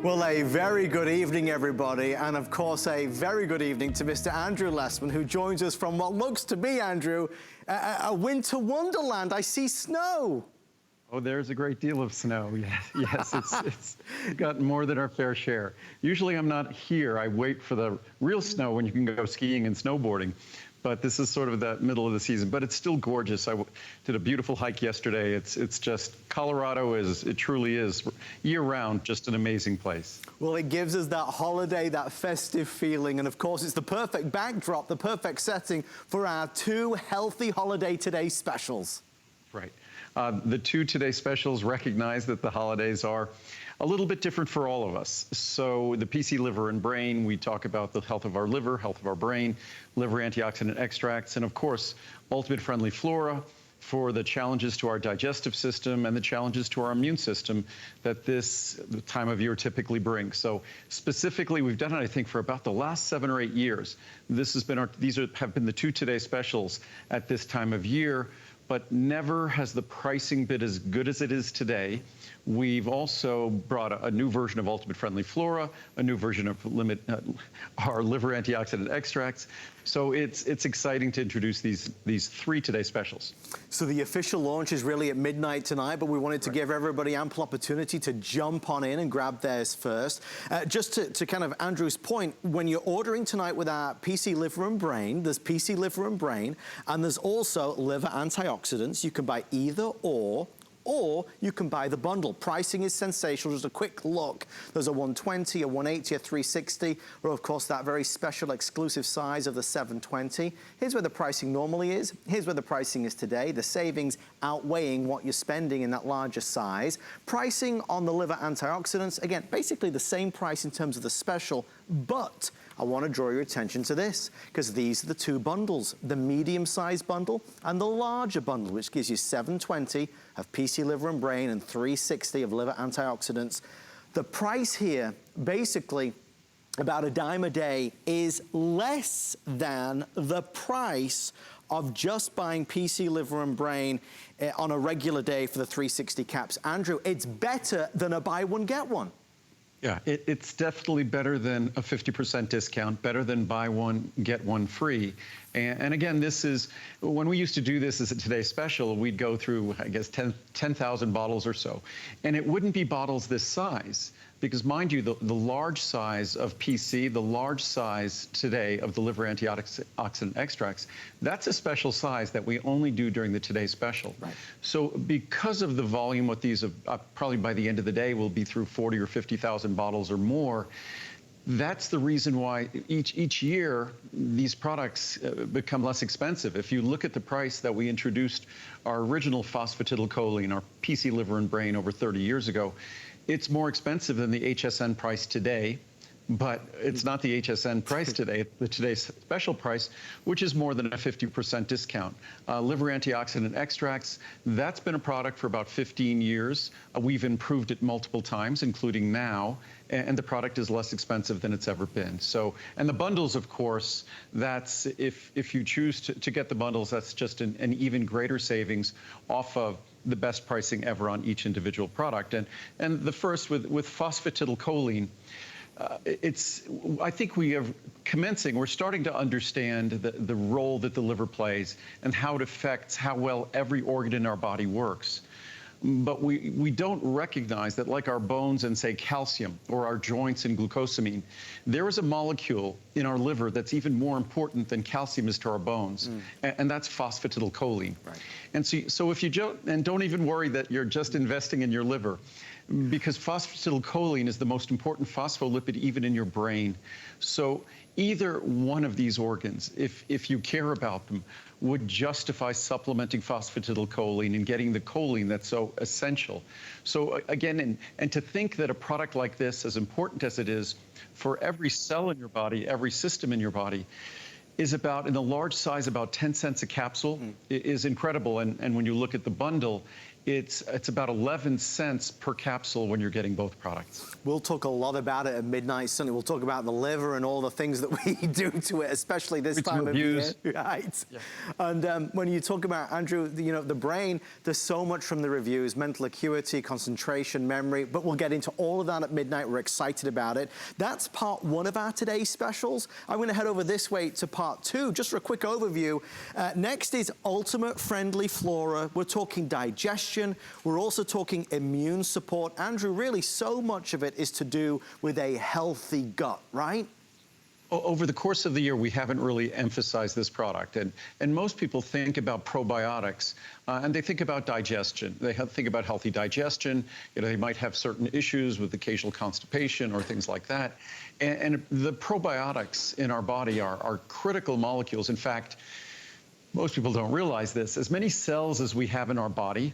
Well, a very good evening, everybody, and of course, a very good evening to Mr. Andrew Lessman, who joins us from what looks to be, Andrew, a winter wonderland. I see snow. Oh, there's a great deal of snow. Yes, it's gotten more than our fair share. Usually I'm not here. I wait for the real snow when you can go skiing and snowboarding. But this is sort of the middle of the season, but it's still gorgeous. I did a beautiful hike yesterday. It's just, Colorado it truly is, year-round, just an amazing place. Well, it gives us that holiday, that festive feeling, and of course, it's the perfect backdrop, the perfect setting for our two Healthy Holiday Today specials. Right. The two Today specials recognize that the holidays are a little bit different for all of us. So the PC Liver and Brain, we talk about the health of our liver, health of our brain, liver antioxidant extracts, and of course, Ultimate Friendly Flora for the challenges to our digestive system and the challenges to our immune system that this time of year typically brings. So specifically, we've done it, I think, for about the last 7 or 8 years. This has been have been the two Today specials at this time of year, but never has the pricing been as good as it is today. We've also brought a new version of Ultimate Friendly Flora, a new version of our liver antioxidant extracts. So it's exciting to introduce these three Today specials. So the official launch is really at midnight tonight, but we wanted to give everybody ample opportunity to jump on in and grab theirs first. Just to kind of Andrew's point, when you're ordering tonight with our PC Liver and Brain, there's PC Liver and Brain, and there's also liver antioxidants. You can buy either or you can buy the bundle. Pricing is sensational. Just a quick look. There's a 120, a 180, a 360, or of course that very special exclusive size of the 720. Here's where the pricing normally is. Here's where the pricing is today. The savings outweighing what you're spending in that larger size. Pricing on the liver antioxidants, again, basically the same price in terms of the special, but I want to draw your attention to this because these are the two bundles, the medium-sized bundle and the larger bundle, which gives you 720 of PC Liver and Brain and 360 of liver antioxidants. The price here, basically about a dime a day, is less than the price of just buying PC Liver and Brain on a regular day for the 360 caps. Andrew, it's better than a buy one, get one. Yeah, it's definitely better than a 50% discount, better than buy one, get one free. And again, this is, when we used to do this as a Today special, we'd go through, I guess, 10,000 bottles or so. And it wouldn't be bottles this size, because mind you, the large size of PC, the large size today of the liver antioxidant extracts, that's a special size that we only do during the Today special. Right. So because of the volume, what these probably by the end of the day will be through 40 or 50,000 bottles or more. That's the reason why each year these products become less expensive. If you look at the price that we introduced our original Phosphatidylcholine, our PC Liver and Brain over 30 years ago, it's more expensive than the HSN price today, but it's not the HSN price today, the today's special price, which is more than a 50% discount. Liver antioxidant extracts, that's been a product for about 15 years. We've improved it multiple times, including now, and the product is less expensive than it's ever been. So, and the bundles, of course, that's, if you choose to get the bundles, that's just an even greater savings off of the best pricing ever on each individual product. And the first with Phosphatidylcholine, I think we're starting to understand the role that the liver plays and how it affects how well every organ in our body works. But we don't recognize that, like our bones and, say, calcium, or our joints and glucosamine, there is a molecule in our liver that's even more important than calcium is to our bones, and that's phosphatidylcholine. Right. And so if you don't even worry that you're just investing in your liver, because phosphatidylcholine is the most important phospholipid even in your brain. So either one of these organs, if you care about them, would justify supplementing phosphatidylcholine and getting the choline that's so essential. So again, and to think that a product like this, as important as it is for every cell in your body, every system in your body, is about, in the large size, about 10 cents a capsule, is incredible. And when you look at the bundle, it's about 11 cents per capsule when you're getting both products. We'll talk a lot about it at midnight, Sunday. We'll talk about the liver and all the things that we do to it, especially this time of year. Right. Yeah. And when you talk about, Andrew, you know, the brain, there's so much from the reviews, mental acuity, concentration, memory, but we'll get into all of that at midnight. We're excited about it. That's part one of our today's specials. I'm going to head over this way to part two, just for a quick overview. Next is Ultimate Friendly Flora. We're talking digestion. We're also talking immune support. Andrew, really so much of it is to do with a healthy gut, right? Over the course of the year, we haven't really emphasized this product. And most people think about probiotics, and they think about digestion. They think about healthy digestion. You know, they might have certain issues with occasional constipation or things like that. And the probiotics in our body are critical molecules. In fact, most people don't realize this. As many cells as we have in our body,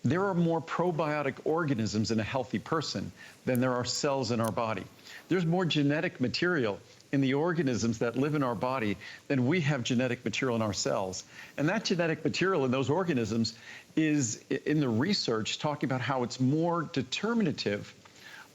there are more probiotic organisms in a healthy person than there are cells in our body. There's more genetic material in the organisms that live in our body than we have genetic material in our cells. And that genetic material in those organisms is, in the research, talking about how it's more determinative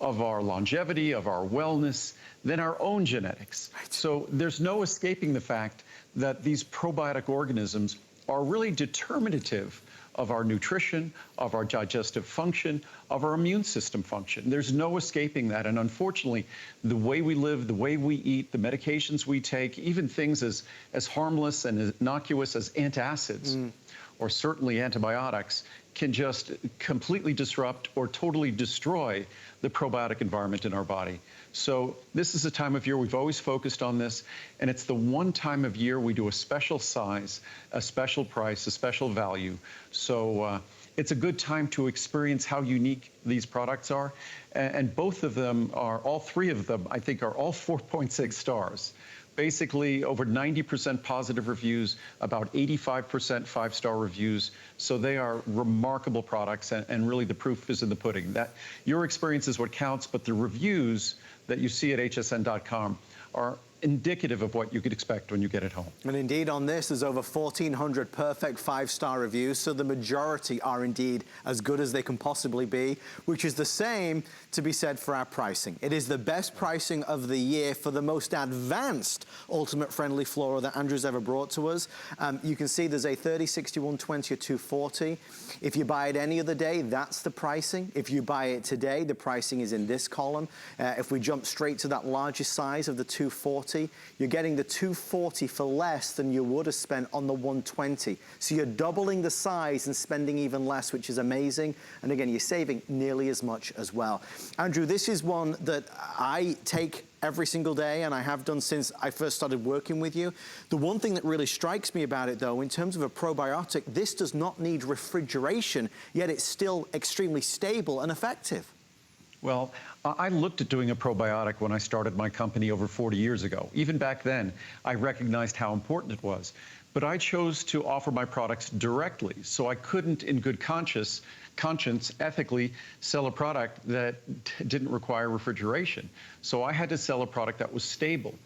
of our longevity, of our wellness, than our own genetics. Right. So there's no escaping the fact that these probiotic organisms are really determinative of our nutrition, of our digestive function, of our immune system function. There's no escaping that. And unfortunately, the way we live, the way we eat, the medications we take, even things as harmless and as innocuous as antacids, or certainly antibiotics, can just completely disrupt or totally destroy the probiotic environment in our body. So this is a time of year we've always focused on this, and it's the one time of year we do a special size, a special price, a special value. So it's a good time to experience how unique these products are. And both of them are, all three of them, I think, are all 4.6 stars. Basically, over 90% positive reviews, about 85% five-star reviews. So they are remarkable products, and really the proof is in the pudding. That your experience is what counts, but the reviews that you see at hsn.com are indicative of what you could expect when you get it home. And indeed on this, there's over 1,400 perfect five-star reviews, so the majority are indeed as good as they can possibly be, which is the same to be said for our pricing. It is the best pricing of the year for the most advanced Ultimate Friendly Flora that Andrew's ever brought to us. You can see there's a 30, 60, 120, or 240. If you buy it any other day, that's the pricing. If you buy it today, the pricing is in this column. If we jump straight to that largest size of the 240, you're getting the 240 for less than you would have spent on the 120. So you're doubling the size and spending even less, which is amazing. And again, you're saving nearly as much as well. Andrew, this is one that I take every single day, and I have done since I first started working with you. The one thing that really strikes me about it, though, in terms of a probiotic, this does not need refrigeration, yet it's still extremely stable and effective. Well, I looked at doing a probiotic when I started my company over 40 years ago. Even back then, I recognized how important it was. But I chose to offer my products directly, so I couldn't, in good conscience, ethically sell a product that didn't require refrigeration. So I had to sell a product that was stable.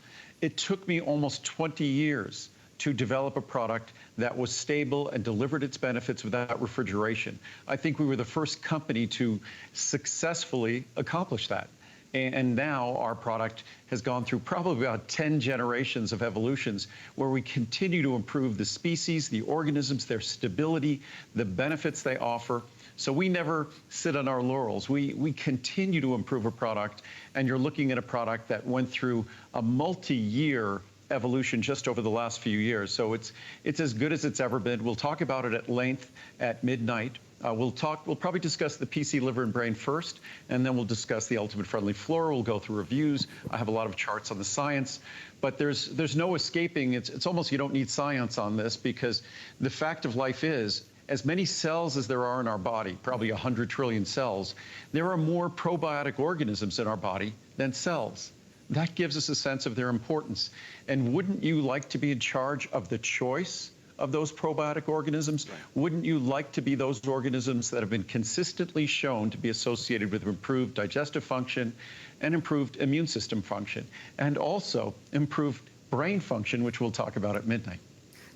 It took me almost 20 years to develop a product that was stable and delivered its benefits without refrigeration. I think we were the first company to successfully accomplish that. And now our product has gone through probably about 10 generations of evolutions where we continue to improve the species, the organisms, their stability, the benefits they offer. So we never sit on our laurels. We continue to improve a product, and you're looking at a product that went through a multi-year evolution just over the last few years. So it's as good as it's ever been. We'll talk about it at length at midnight. We'll probably discuss the PC liver and brain first, and then we'll discuss the Ultimate Friendly Flora. We'll go through reviews. I have a lot of charts on the science, but there's no escaping. It's almost you don't need science on this, because the fact of life is, as many cells as there are in our body, probably 100 trillion cells, there are more probiotic organisms in our body than cells. That gives us a sense of their importance. And wouldn't you like to be in charge of the choice of those probiotic organisms? Right. Wouldn't you like to be those organisms that have been consistently shown to be associated with improved digestive function and improved immune system function, and also improved brain function, which we'll talk about at midnight.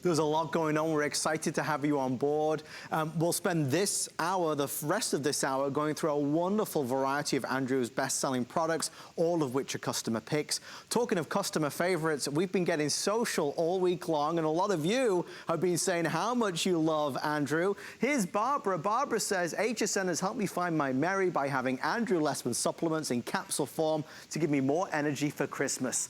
There's a lot going on. We're excited to have you on board. We'll spend this hour, the rest of this hour, going through a wonderful variety of Andrew's best-selling products, all of which are customer picks. Talking of customer favorites, we've been getting social all week long, and a lot of you have been saying how much you love Andrew. Here's Barbara. Barbara says, HSN has helped me find my Mary by having Andrew Lessman supplements in capsule form to give me more energy for Christmas.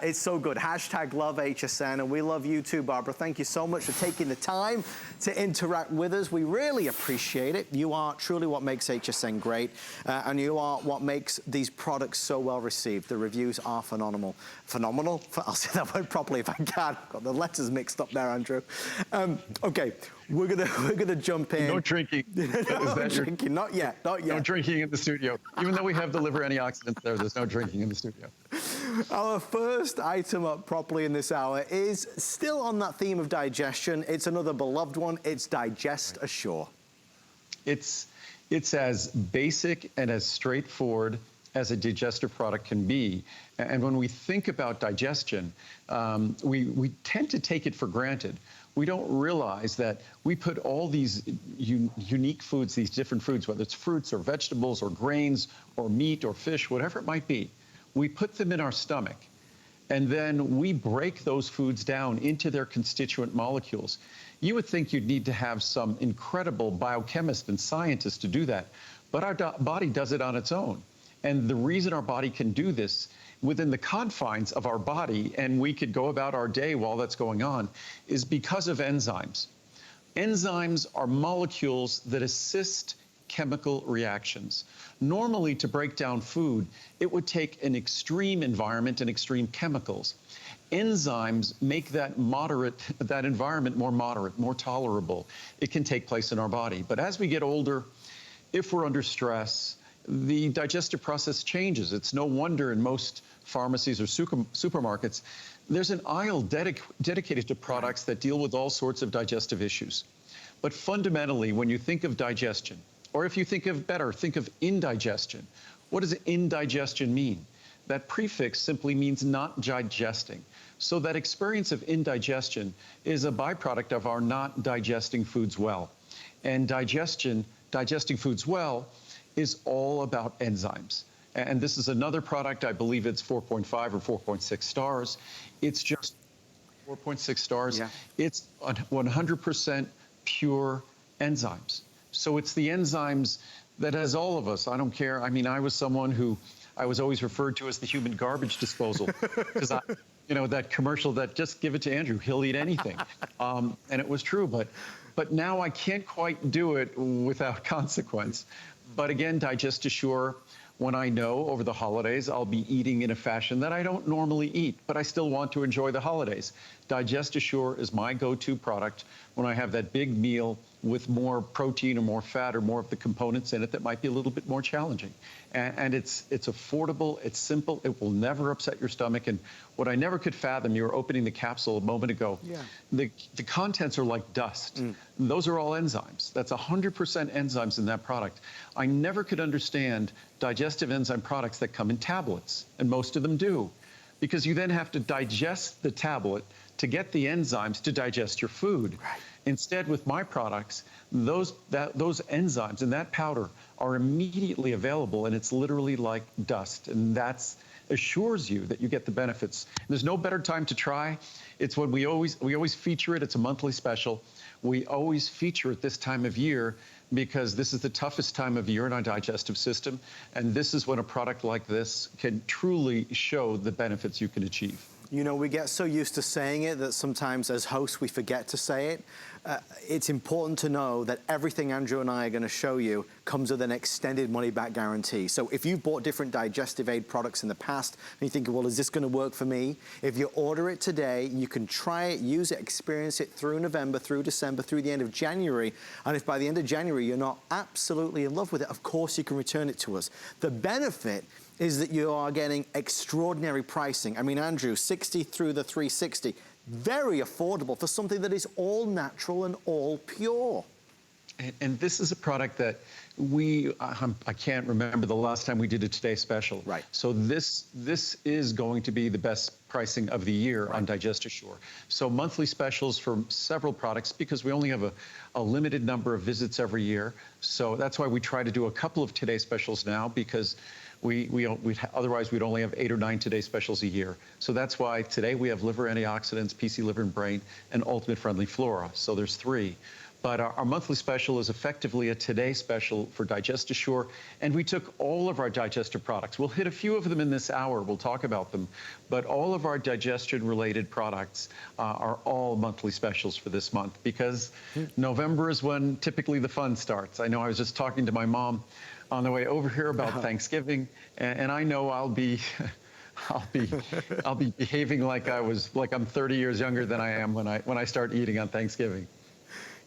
It's so good. Hashtag love HSN, and we love you too, Barbara. Thank you so much for taking the time to interact with us. We really appreciate it. You are truly what makes HSN great, and you are what makes these products so well received. The reviews are phenomenal. Phenomenal? I'll say that word properly if I can. Got the letters mixed up there, Andrew. Okay, we're gonna jump in. No drinking. No drinking. Not yet. Not yet. No drinking in the studio. Even though we have the liver antioxidants there's no drinking in the studio. Our first item up properly in this hour is still on that theme of digestion. It's another beloved one. It's Digest Assure. It's as basic and as straightforward as a digestive product can be. And when we think about digestion, we tend to take it for granted. We don't realize that we put all these unique foods, these different foods, whether it's fruits or vegetables or grains or meat or fish, whatever it might be, we put them in our stomach, and then we break those foods down into their constituent molecules. You would think you'd need to have some incredible biochemist and scientist to do that, but our body does it on its own. And the reason our body can do this within the confines of our body, and we could go about our day while that's going on, is because of enzymes. Enzymes are molecules that assist chemical reactions. Normally, to break down food, it would take an extreme environment and extreme chemicals. Enzymes make that environment more moderate, more tolerable. It can take place in our body. But as we get older, if we're under stress, the digestive process changes. It's no wonder in most pharmacies or supermarkets, there's an aisle dedicated to products that deal with all sorts of digestive issues. But fundamentally, when you think of digestion, or if you think of indigestion. What does indigestion mean? That prefix simply means not digesting. So that experience of indigestion is a byproduct of our not digesting foods well. And digesting foods well is all about enzymes. And this is another product, I believe it's 4.5 or 4.6 stars. It's just 4.6 stars. Yeah. It's 100% pure enzymes. So it's the enzymes that, as all of us, I don't care. I mean, I was someone who I was always referred to as the human garbage disposal because that commercial that just give it to Andrew, he'll eat anything. And it was true, but now I can't quite do it without consequence. But again, Digest Assure, when I know over the holidays I'll be eating in a fashion that I don't normally eat, but I still want to enjoy the holidays. Digest Assure is my go-to product when I have that big meal with more protein or more fat or more of the components in it that might be a little bit more challenging. And it's affordable, it's simple, it will never upset your stomach. And what I never could fathom, you were opening the capsule a moment ago, the contents are like dust. Those are all enzymes. That's 100% enzymes in that product. I never could understand digestive enzyme products that come in tablets, and most of them do, because you then have to digest the tablet to get the enzymes to digest your food. Right. Instead, with my products, those enzymes in that powder are immediately available, and it's literally like dust, and that assures you that you get the benefits. There's no better time to try. It's when we always feature it. It's a monthly special. We always feature it this time of year because this is the toughest time of year in our digestive system, and this is when a product like this can truly show the benefits you can achieve. You know, we get so used to saying it that sometimes as hosts we forget to say it. It's important to know that everything Andrew and I are going to show you comes with an extended money-back guarantee. So if you've bought different digestive aid products in the past and you think, well, is this going to work for me? If you order it today, you can try it, use it, experience it through November, through December, through the end of January. And if by the end of January you're not absolutely in love with it, of course you can return it to us. The benefit is that you are getting extraordinary pricing. I mean, Andrew, 60 through the 360. Very affordable for something that is all natural and all pure. And this is a product that I can't remember the last time we did a Today Special. Right. So this is going to be the best pricing of the year on DigestAssure. So monthly specials for several products because we only have a limited number of visits every year. So that's why we try to do a couple of Today specials now, because otherwise we'd only have 8 or 9 Today specials a year. So that's why today we have liver antioxidants, PC liver and brain, and ultimate friendly flora. So there's 3. But our monthly special is effectively a Today special for DigestAssure, and we took all of our digestive products. We'll hit a few of them in this hour. We'll talk about them. But all of our digestion-related products are all monthly specials for this month, because November is when typically the fun starts. I know I was just talking to my mom on the way over here about Thanksgiving, and I know I'll be behaving like I'm 30 years younger than I am when I start eating on Thanksgiving.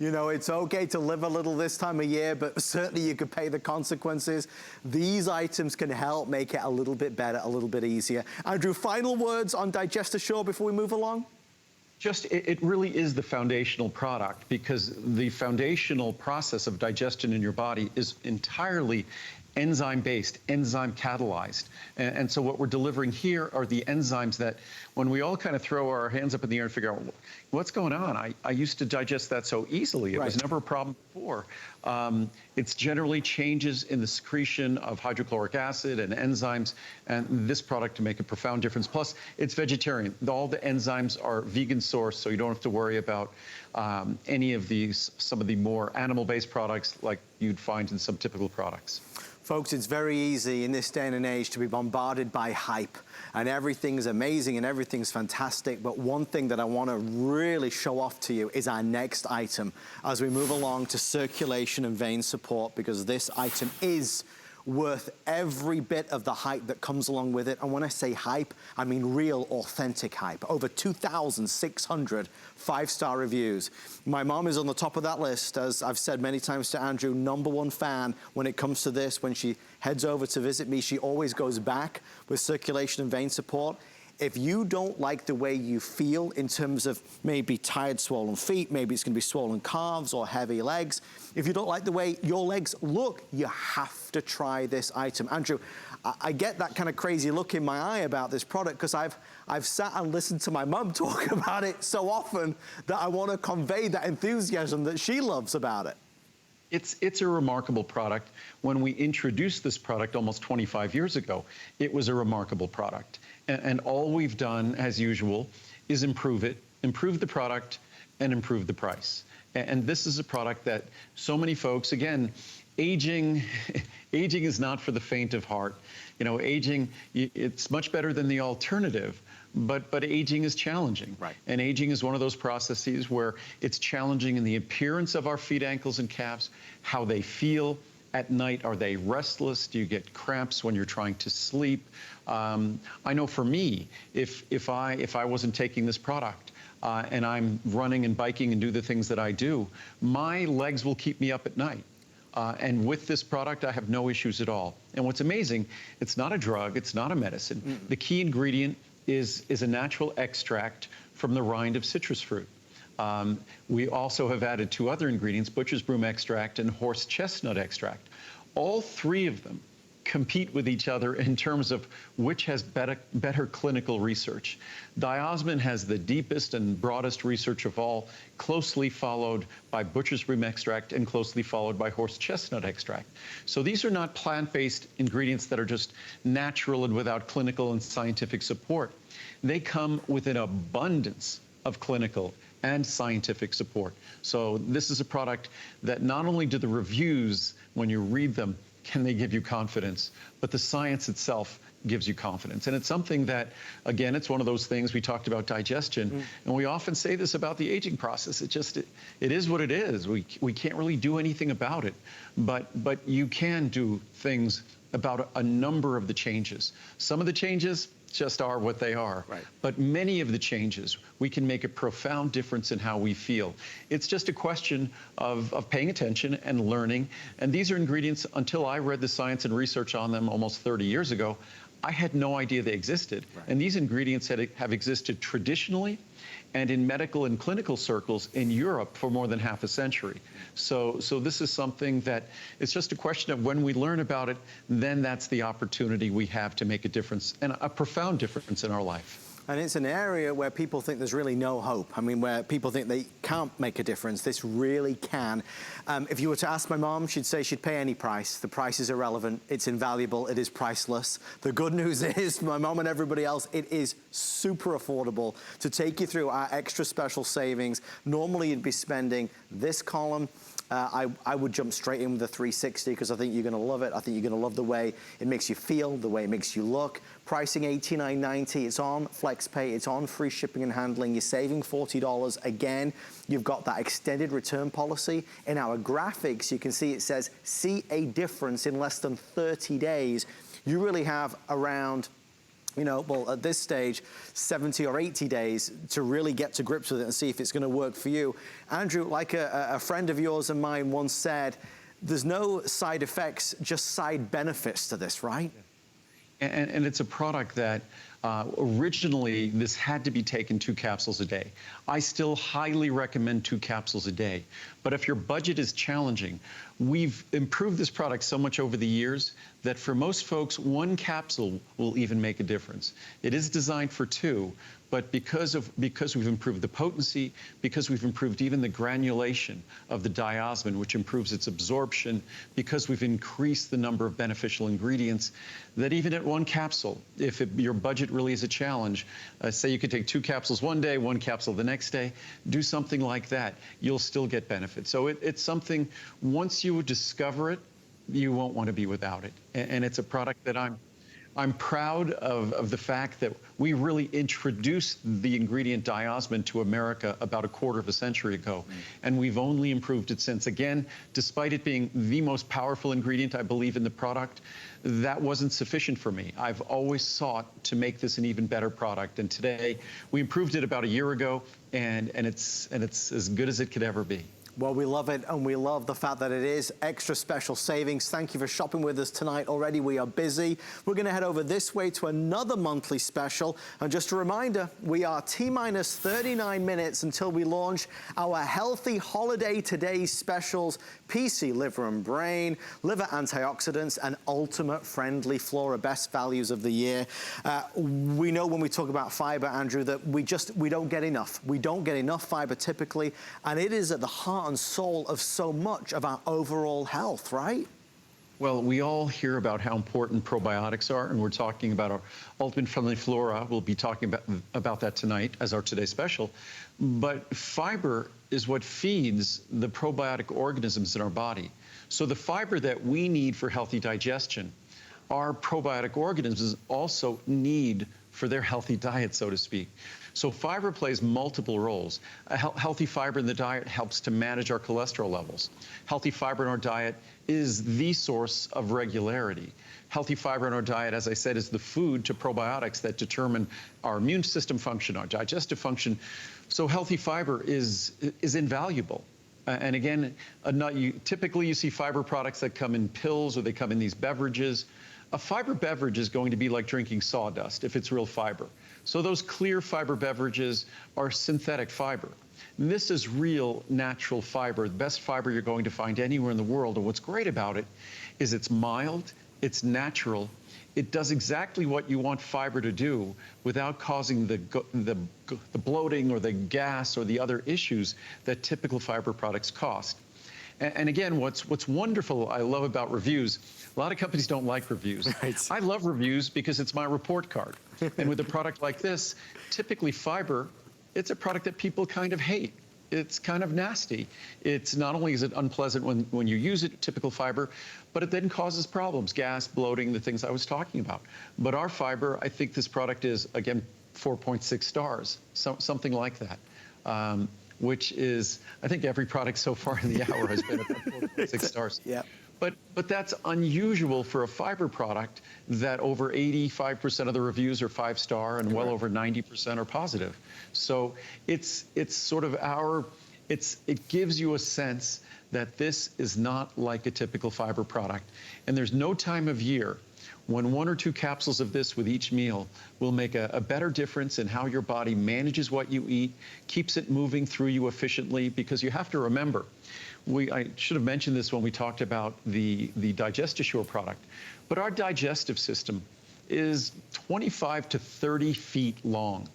You know, it's okay to live a little this time of year, but certainly you could pay the consequences. These items can help make it a little bit better, a little bit easier. Andrew, final words on DigestAssure before we move along? It really is the foundational product, because the foundational process of digestion in your body is entirely enzyme-based, enzyme-catalyzed. And so what we're delivering here are the enzymes that, when we all kind of throw our hands up in the air and figure out what's going on, I used to digest that so easily. It was never a problem before. It's generally changes in the secretion of hydrochloric acid and enzymes, and this product to make a profound difference. Plus, it's vegetarian. All the enzymes are vegan sourced, so you don't have to worry about any of some of the more animal-based products like you'd find in some typical products. Folks, it's very easy in this day and age to be bombarded by hype, and everything's amazing and everything's fantastic. But one thing that I want to really show off to you is our next item as we move along to circulation and vein support, because this item is worth every bit of the hype that comes along with it. And when I say hype, I mean real, authentic hype. Over 2,600 5-star reviews. My mom is on the top of that list, as I've said many times to Andrew, #1 fan when it comes to this. When she heads over to visit me, she always goes back with circulation and vein support. If you don't like the way you feel in terms of maybe tired, swollen feet, maybe it's gonna be swollen calves or heavy legs, if you don't like the way your legs look, you have to try this item. Andrew, I get that kind of crazy look in my eye about this product because I've sat and listened to my mum talk about it so often that I want to convey that enthusiasm that she loves about it. It's a remarkable product. When we introduced this product almost 25 years ago, it was a remarkable product. And all we've done, as usual, is improve it, improve the product, and improve the price. And this is a product that so many folks, again, aging is not for the faint of heart. You know, aging, it's much better than the alternative, but aging is challenging. Right. And aging is one of those processes where it's challenging in the appearance of our feet, ankles, and calves, how they feel at night. Are they restless? Do you get cramps when you're trying to sleep? I know for me, if I wasn't taking this product, and I'm running and biking and do the things that I do, my legs will keep me up at night. And with this product, I have no issues at all. And what's amazing, it's not a drug, it's not a medicine. The key ingredient is a natural extract from the rind of citrus fruit. We also have added 2 other ingredients, butcher's broom extract and horse chestnut extract. All 3 of them compete with each other in terms of which has better clinical research. Diosmin has the deepest and broadest research of all, closely followed by butcher's broom extract and closely followed by horse chestnut extract. So these are not plant-based ingredients that are just natural and without clinical and scientific support. They come with an abundance of clinical and scientific support. So this is a product that not only do the reviews, when you read them, can they give you confidence, but the science itself gives you confidence. And it's something that, again, it's one of those things, we talked about digestion, and we often say this about the aging process. It is what it is. We can't really do anything about it, but you can do things about a number of the changes. Some of the changes just are what they are. Right. But many of the changes, we can make a profound difference in how we feel. It's just a question of paying attention and learning. And these are ingredients, until I read the science and research on them almost 30 years ago, I had no idea they existed. Right. And these ingredients have existed traditionally and in medical and clinical circles in Europe for more than half a century. So this is something that it's just a question of when we learn about it, then that's the opportunity we have to make a difference, and a profound difference in our life. And it's an area where people think there's really no hope. I mean, where people think they can't make a difference. This really can. If you were to ask my mom, she'd say she'd pay any price. The price is irrelevant. It's invaluable. It is priceless. The good news is, my mom and everybody else, it is super affordable to take you through our extra special savings. Normally, you'd be spending this column. I would jump straight in with the 360 because I think you're going to love it. I think you're going to love the way it makes you feel, the way it makes you look. Pricing $89.90. It's on FlexPay. It's on free shipping and handling. You're saving $40. Again, you've got that extended return policy. In our graphics, you can see it says, see a difference in less than 30 days. You really have around, you know, well, at this stage, 70 or 80 days to really get to grips with it and see if it's going to work for you. Andrew, like a friend of yours and mine once said, there's no side effects, just side benefits to this, right? And it's a product that originally this had to be taken 2 capsules a day. I still highly recommend 2 capsules a day. But if your budget is challenging, we've improved this product so much over the years that for most folks, 1 capsule will even make a difference. It is designed for 2, but because we've improved the potency, because we've improved even the granulation of the diosmin, which improves its absorption, because we've increased the number of beneficial ingredients, that even at 1 capsule, if your budget really is a challenge, say you could take 2 capsules one day, 1 capsule the next day, do something like that, you'll still get benefit. So it's something, once you discover it, you won't want to be without it. And it's a product that I'm proud of the fact that we really introduced the ingredient diosmin to America about a quarter of a century ago. And we've only improved it since. Again, despite it being the most powerful ingredient, I believe, in the product, that wasn't sufficient for me. I've always sought to make this an even better product. And today, we improved it about a year ago, and it's as good as it could ever be. Well, we love it, and we love the fact that it is extra special savings. Thank you for shopping with us tonight already. We are busy. We're going to head over this way to another monthly special. And just a reminder, we are T-minus 39 minutes until we launch our Healthy Holiday Today specials, PC Liver and Brain, Liver Antioxidants, and Ultimate Friendly Flora, best values of the year. We know when we talk about fiber, Andrew, that we don't get enough. We don't get enough fiber typically, and it is at the heart and soul of so much of our overall health, right? Well, we all hear about how important probiotics are, and we're talking about our Ultimate Friendly Flora. We'll be talking about that tonight as our Today Special. But fiber is what feeds the probiotic organisms in our body. So the fiber that we need for healthy digestion, our probiotic organisms also need for their healthy diet, so to speak. So fiber plays multiple roles. A healthy fiber in the diet helps to manage our cholesterol levels. Healthy fiber in our diet is the source of regularity. Healthy fiber in our diet, as I said, is the food to probiotics that determine our immune system function, our digestive function. So healthy fiber is invaluable. And again, typically you see fiber products that come in pills or they come in these beverages. A fiber beverage is going to be like drinking sawdust if it's real fiber. So those clear fiber beverages are synthetic fiber. And this is real natural fiber, the best fiber you're going to find anywhere in the world. And what's great about it is it's mild, it's natural, it does exactly what you want fiber to do without causing the bloating or the gas or the other issues that typical fiber products cause. And again, what's wonderful, I love about reviews, a lot of companies don't like reviews. Right. I love reviews because it's my report card. And with a product like this, typically fiber, it's a product that people kind of hate. It's kind of nasty. It's not only is it unpleasant when you use it, typical fiber, but it then causes problems, gas, bloating, the things I was talking about. But our fiber, I think this product is, again, 4.6 stars, something like that. Which is, I think every product so far in the hour has been about 4.6 stars. Yeah. But that's unusual for a fiber product that over 85% of the reviews are 5-star and well over 90% are positive. So it's sort of it gives you a sense that this is not like a typical fiber product. And there's no time of year when 1 or 2 capsules of this with each meal will make a better difference in how your body manages what you eat, keeps it moving through you efficiently, because you have to remember, I should have mentioned this when we talked about the Digest-Assure product, but our digestive system is 25 to 30 feet long.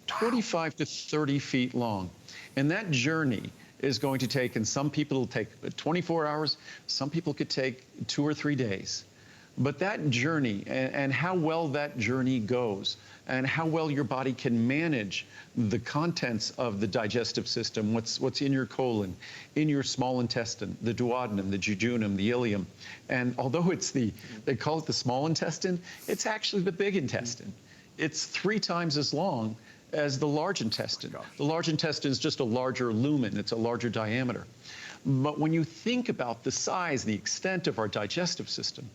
25 to 30 feet long. And that journey is going to take, and some people will take 24 hours, some people could take 2 or 3 days. But that journey and how well that journey goes and how well your body can manage the contents of the digestive system, what's in your colon, in your small intestine, the duodenum, the jejunum, the ileum. And although they call it the small intestine, it's actually the big intestine. It's 3 times as long as the large intestine. The large intestine is just a larger lumen, it's a larger diameter. But when you think about the size, the extent of our digestive system,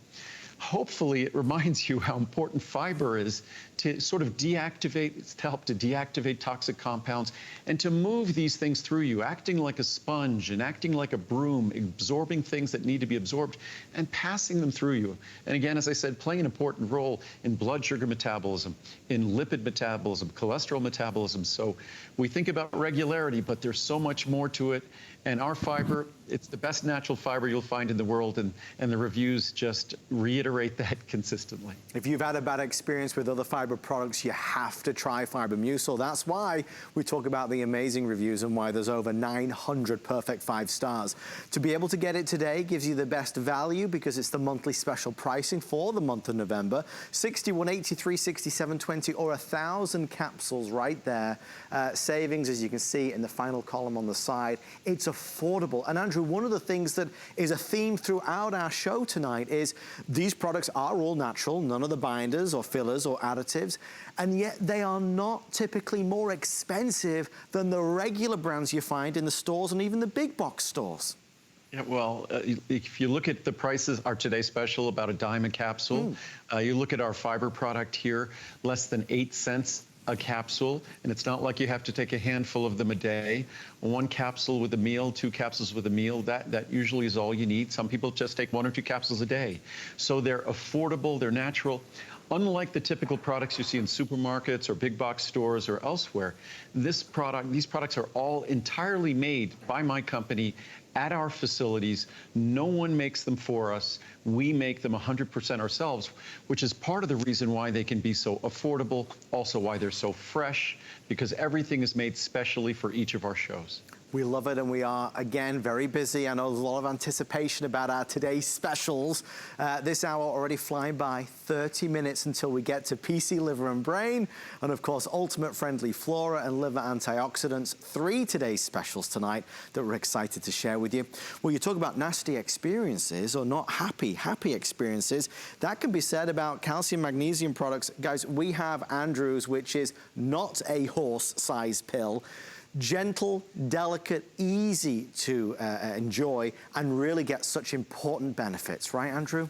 hopefully it reminds you how important fiber is to sort of deactivate, to help to deactivate toxic compounds and to move these things through you, acting like a sponge and acting like a broom, absorbing things that need to be absorbed and passing them through you. And again, as I said, playing an important role in blood sugar metabolism, in lipid metabolism, cholesterol metabolism. So we think about regularity, but there's so much more to it. And our fiber, it's the best natural fiber you'll find in the world, and the reviews just reiterate that consistently. If you've had a bad experience with other fiber products, you have to try Fiber Mucil. That's why we talk about the amazing reviews and why there's over 900 perfect 5 stars. To be able to get it today gives you the best value because it's the monthly special pricing for the month of November. 61.83, 67.20, or 1,000 capsules right there. Savings, as you can see in the final column on the side. It's affordable. And Andrew, one of the things that is a theme throughout our show tonight is these products are all natural, none of the binders or fillers or additives, and yet they are not typically more expensive than the regular brands you find in the stores and even the big box stores. Yeah, well, if you look at the prices, our Today Special, about $0.10 a capsule. You look at our fiber product here, less than 8 cents a capsule, and it's not like you have to take a handful of them a day. 1 capsule with a meal, 2 capsules with a meal, that usually is all you need. Some people just take 1 or 2 capsules a day. So they're affordable, they're natural. Unlike the typical products you see in supermarkets or big box stores or elsewhere, these products are all entirely made by my company at our facilities. No one makes them for us. We make them 100% ourselves, which is part of the reason why they can be so affordable, also why they're so fresh, because everything is made specially for each of our shows. We love it, and we are, again, very busy. I know there's a lot of anticipation about our today's specials. This hour already flying by, 30 minutes until we get to PC Liver and Brain, and of course, Ultimate Friendly Flora and Liver Antioxidants. 3 today's specials tonight that we're excited to share with you. Well, you talk about nasty experiences or not happy experiences. That can be said about calcium magnesium products. Guys, we have Andrew's, which is not a horse-sized pill. Gentle, delicate, easy to enjoy, and really get such important benefits, right, Andrew?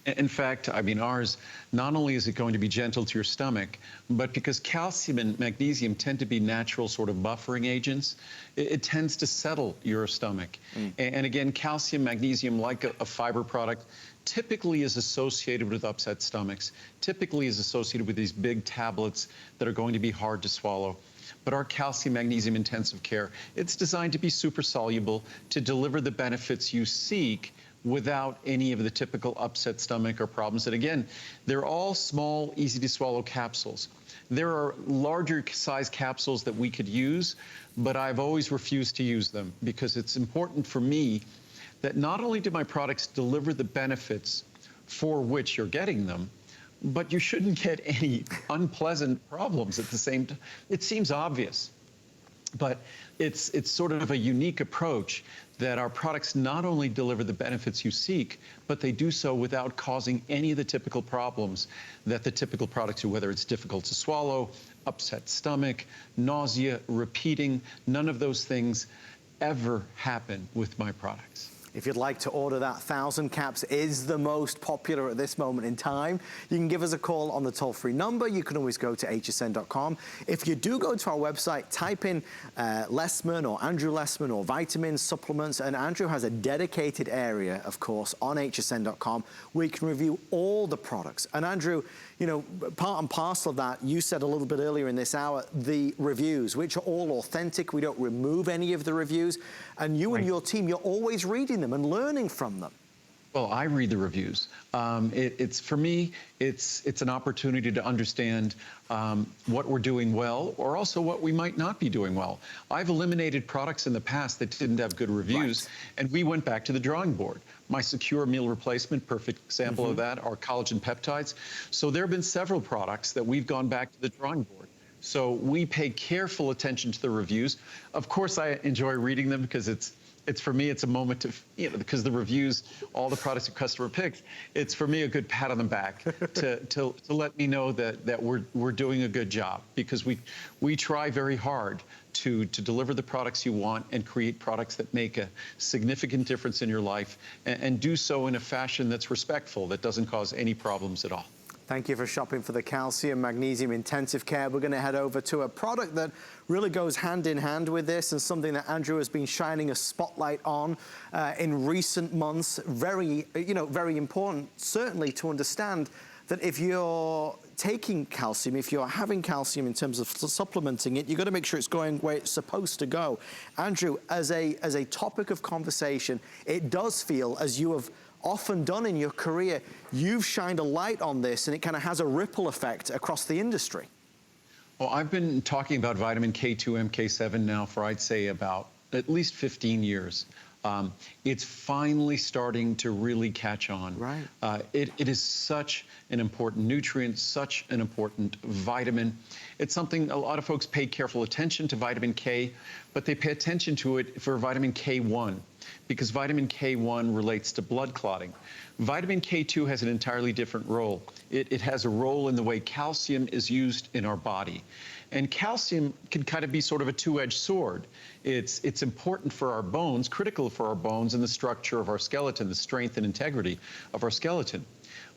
In fact, I mean, ours, not only is it going to be gentle to your stomach, but because calcium and magnesium tend to be natural sort of buffering agents, it tends to settle your stomach. And again, calcium, magnesium, like a fiber product, typically is associated with upset stomachs, typically is associated with these big tablets that are going to be hard to swallow. But our calcium magnesium intensive care, it's designed to be super soluble, to deliver the benefits you seek without any of the typical upset stomach or problems. And again, they're all small, easy to swallow capsules. There are larger size capsules that we could use, but I've always refused to use them because it's important for me that not only do my products deliver the benefits for which you're getting them, but you shouldn't get any unpleasant problems at the same time. It seems obvious, but it's sort of a unique approach that our products not only deliver the benefits you seek, but they do so without causing any of the typical problems that the typical products do, whether it's difficult to swallow, upset stomach, nausea, repeating. None of those things ever happen with my products. If you'd like to order that, 1,000 caps is the most popular at this moment in time. You can give us a call on the toll-free number. You can always go to hsn.com. If you do go to our website, type in Lessman or Andrew Lessman or vitamins, supplements, and Andrew has a dedicated area, of course, on hsn.com where you can review all the products. And Andrew, you know, part and parcel of that, you said a little bit earlier in this hour, the reviews, which are all authentic. We don't remove any of the reviews. And you and your team, you're always reading them and learning from them. Well, I read the reviews. It's for me, it's an opportunity to understand what we're doing well, or also what we might not be doing well. I've eliminated products in the past that didn't have good reviews, and we went back to the drawing board. My secure meal replacement, perfect example of that, are collagen peptides. So there have been several products that we've gone back to the drawing board. So we pay careful attention to the reviews. Of course, I enjoy reading them because it's for me, it's a moment to, because the reviews, all the products a customer picks, it's for me a good pat on the back to let me know that we're doing a good job, because we try very hard to deliver the products you want and create products that make a significant difference in your life, and do so in a fashion that's respectful, that doesn't cause any problems at all. Thank you for shopping for the calcium, magnesium, intensive care. We're going to head over to a product that really goes hand in hand with this, and something that Andrew has been shining a spotlight on in recent months. Very, very important, certainly, to understand that if you're taking calcium, if you're having calcium in terms of supplementing it, you've got to make sure it's going where it's supposed to go. Andrew, as a topic of conversation, it does feel, as you have often done in your career, you've shined a light on this, and it kind of has a ripple effect across the industry. Well, I've been talking about vitamin K2, MK7 now for, I'd say, about at least 15 years. It's finally starting to really catch on. Right. It is such an important nutrient, such an important vitamin. It's something a lot of folks pay careful attention to, vitamin K, but they pay attention to it for vitamin K1, because vitamin K1 relates to blood clotting. Vitamin K2 has an entirely different role. It has a role in the way calcium is used in our body. And calcium can kind of be sort of a two-edged sword. It's important for our bones, critical for our bones and the structure of our skeleton, the strength and integrity of our skeleton.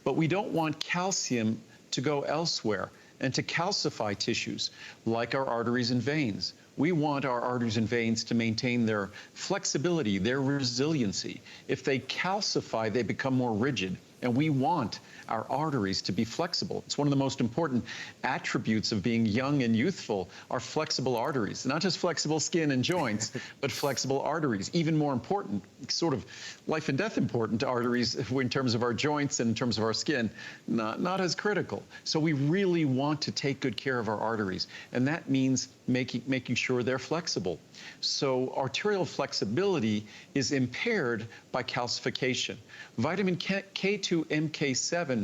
But we don't want calcium to go elsewhere and to calcify tissues like our arteries and veins. We want our arteries and veins to maintain their flexibility, their resiliency. If they calcify, they become more rigid. And we want our arteries to be flexible. It's one of the most important attributes of being young and youthful, are flexible arteries. Not just flexible skin and joints, but flexible arteries. Even more important, sort of life and death important arteries in terms of our joints and in terms of our skin, not as critical. So we really want to take good care of our arteries. And that means making sure they're flexible. So arterial flexibility is impaired by calcification. Vitamin K2, MK7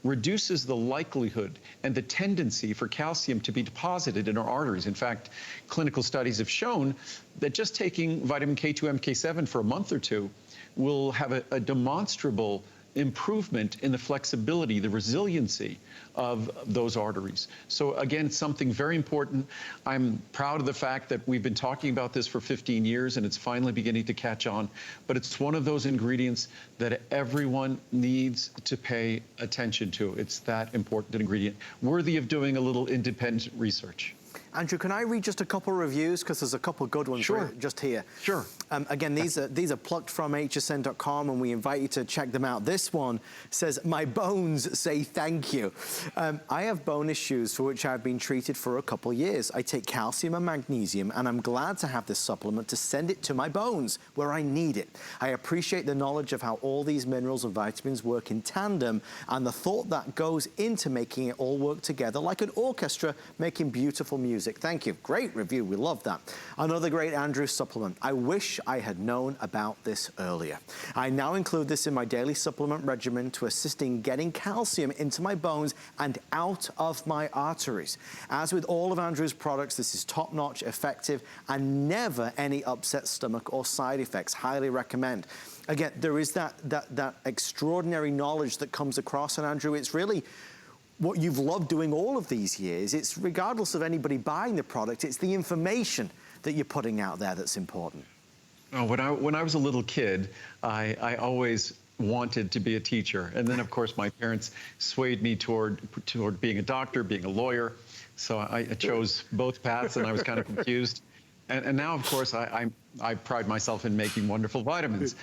reduces the likelihood and the tendency for calcium to be deposited in our arteries. In fact, clinical studies have shown that just taking vitamin K2, MK7 for a month or two will have a demonstrable improvement in the flexibility, the resiliency of those arteries. So again, it's something very important. I'm proud of the fact that we've been talking about this for 15 years and it's finally beginning to catch on. But it's one of those ingredients that everyone needs to pay attention to. It's that important an ingredient, worthy of doing a little independent research. Andrew, can I read just a couple of reviews? Because there's a couple of good ones just here. Sure. Again, these are plucked from hsn.com, and we invite you to check them out. This one says, "My bones say thank you. I have bone issues for which I've been treated for a couple of years. I take calcium and magnesium, and I'm glad to have this supplement to send it to my bones where I need it. I appreciate the knowledge of how all these minerals and vitamins work in tandem, and the thought that goes into making it all work together like an orchestra making beautiful music. Thank you." Great review. We love that. Another great Andrew supplement. "I wish I had known about this earlier. I now include this in my daily supplement regimen to assist in getting calcium into my bones and out of my arteries. As with all of Andrew's products, this is top-notch, effective, and never any upset stomach or side effects. Highly recommend." Again, there is that extraordinary knowledge that comes across, and Andrew, it's really what you've loved doing all of these years. It's regardless of anybody buying the product, it's the information that you're putting out there that's important. Oh, when I was a little kid, I always wanted to be a teacher. And then, of course, my parents swayed me toward being a doctor, being a lawyer. So I chose both paths, and I was kind of confused. And now, of course, I pride myself in making wonderful vitamins,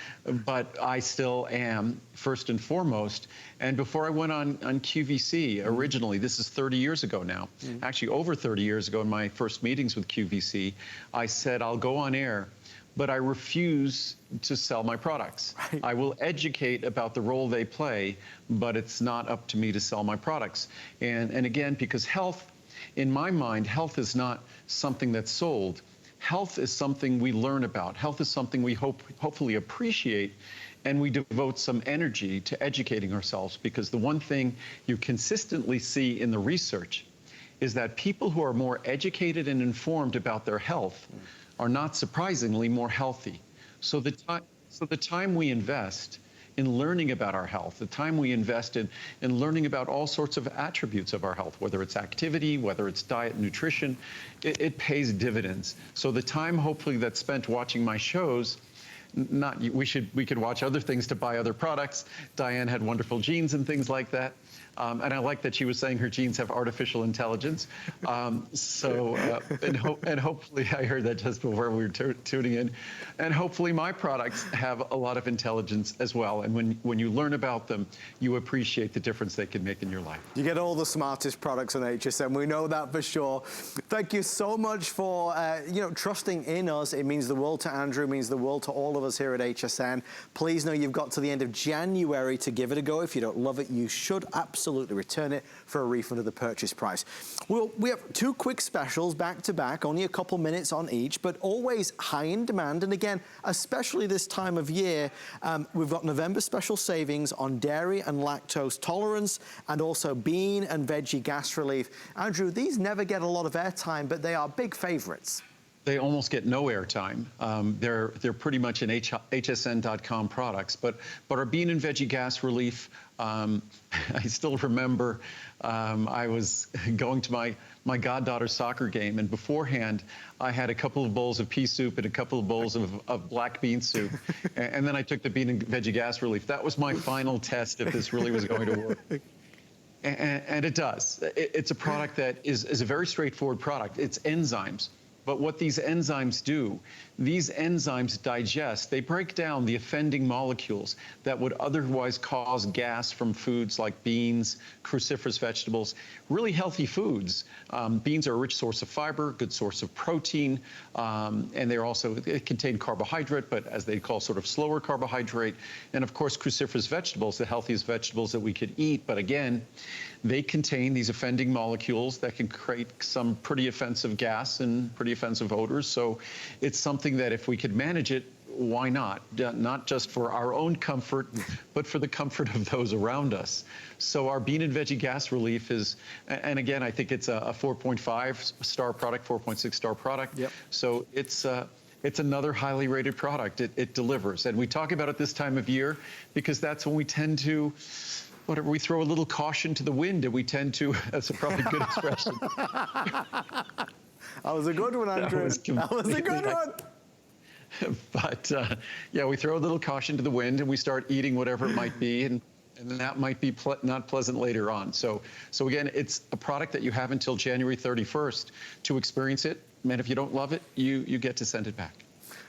but I still am first and foremost. And before I went on QVC originally, this is 30 years ago now, actually over 30 years ago in my first meetings with QVC, I said, I'll go on air, but I refuse to sell my products. Right. I will educate about the role they play, but it's not up to me to sell my products. And again, because health, in my mind, health is not something that's sold. Health is something we learn about. Health is something we hopefully appreciate, and we devote some energy to educating ourselves, because the one thing you consistently see in the research is that people who are more educated and informed about their health are not surprisingly more healthy. So the time we invest in learning about our health, the time we invest in learning about all sorts of attributes of our health, whether it's activity, whether it's diet, nutrition, it pays dividends. So the time hopefully that's spent watching my shows, we could watch other things to buy other products. Diane had wonderful genes and things like that. And I like that she was saying her genes have artificial intelligence. And hopefully, I heard that just before we were tuning in. And hopefully my products have a lot of intelligence as well. And when you learn about them, you appreciate the difference they can make in your life. You get all the smartest products on HSN. We know that for sure. Thank you so much for trusting in us. It means the world to Andrew, it means the world to all of us here at HSN. Please know you've got to the end of January to give it a go. If you don't love it, you should absolutely return it for a refund of the purchase price. Well, we have two quick specials back to back, only a couple minutes on each, but always high in demand. And again, especially this time of year, we've got November special savings on dairy and lactose tolerance, and also bean and veggie gas relief. Andrew, these never get a lot of airtime, but they are big favorites. They almost get no airtime. They're pretty much an hsn.com products, but our bean and veggie gas relief, I still remember I was going to my goddaughter's soccer game, and beforehand I had a couple of bowls of pea soup and a couple of bowls of black bean soup, and then I took the bean and veggie gas relief. That was my final test if this really was going to work. And it does. It's a product that is a very straightforward product. It's enzymes. But what these enzymes do, these enzymes digest, they break down the offending molecules that would otherwise cause gas from foods like beans, cruciferous vegetables, really healthy foods. Beans are a rich source of fiber, good source of protein, and they contain carbohydrate, but as they call sort of slower carbohydrate. And of course, cruciferous vegetables, the healthiest vegetables that we could eat. But again, they contain these offending molecules that can create some pretty offensive gas and pretty offensive odors. So it's something that if we could manage it, why not? Not just for our own comfort, but for the comfort of those around us. So our bean and veggie gas relief is, and again, I think it's a 4.5 star product, 4.6 star product. Yep. So it's another highly rated product. It delivers. And we talk about it this time of year because that's when we tend to, whatever, we throw a little caution to the wind, and we tend to, that's a probably good expression. That was a good one, Andrew. That was a good one. But yeah, we throw a little caution to the wind and we start eating whatever it might be, and that might be not pleasant later on. So again, it's a product that you have until January 31st to experience it. And if you don't love it, you get to send it back.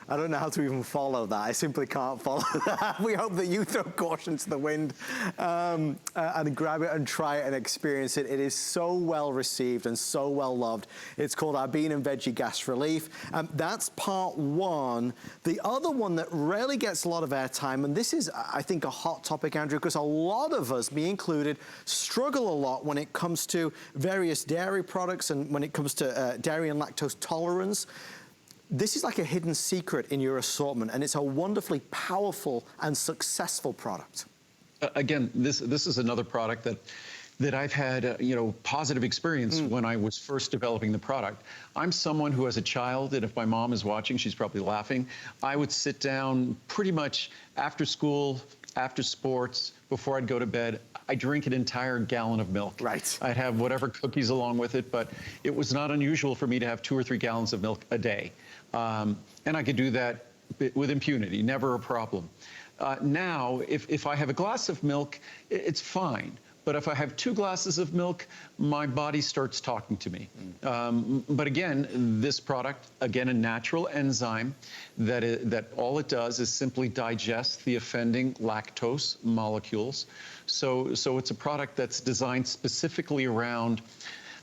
I don't know how to even follow that. I simply can't follow that. We hope that you throw caution to the wind and grab it and try it and experience it. It is so well received and so well loved. It's called our Bean and Veggie Gas Relief. That's part one. The other one that rarely gets a lot of airtime, and this is, I think, a hot topic, Andrew, because a lot of us, me included, struggle a lot when it comes to various dairy products and when it comes to dairy and lactose tolerance. This is like a hidden secret in your assortment, and it's a wonderfully powerful and successful product. Again, this is another product that I've had positive experience when I was first developing the product. I'm someone who, as a child, and if my mom is watching, she's probably laughing, I would sit down pretty much after school, after sports, before I'd go to bed. I drink an entire gallon of milk. Right. I'd have whatever cookies along with it, but it was not unusual for me to have 2 or 3 gallons of milk a day. And I could do that with impunity, never a problem. Now, if I have a glass of milk, it's fine. But if I have 2 glasses of milk, my body starts talking to me. But again, this product, again, a natural enzyme that all it does is simply digest the offending lactose molecules. So it's a product that's designed specifically around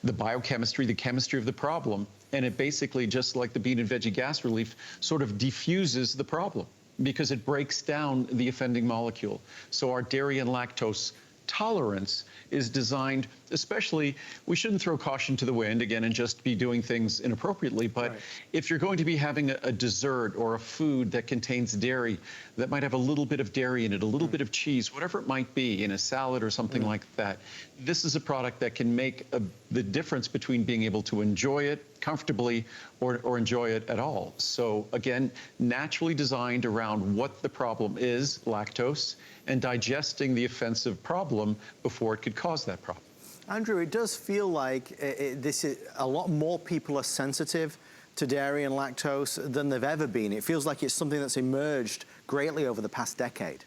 the biochemistry, the chemistry of the problem, and it basically, just like the bean and veggie gas relief, sort of diffuses the problem because it breaks down the offending molecule. So our dairy and lactose tolerance is designed, especially, we shouldn't throw caution to the wind again and just be doing things inappropriately, but right. If you're going to be having a dessert or a food that contains dairy, that might have a little bit of dairy in it, a little bit of cheese, whatever it might be, in a salad or something like that, this is a product that can make the difference between being able to enjoy it comfortably or enjoy it at all. So again, naturally designed around what the problem is, lactose, and digesting the offensive problem before it could cause that problem. Andrew, it does feel like a lot more people are sensitive to dairy and lactose than they've ever been. It feels like it's something that's emerged greatly over the past decade.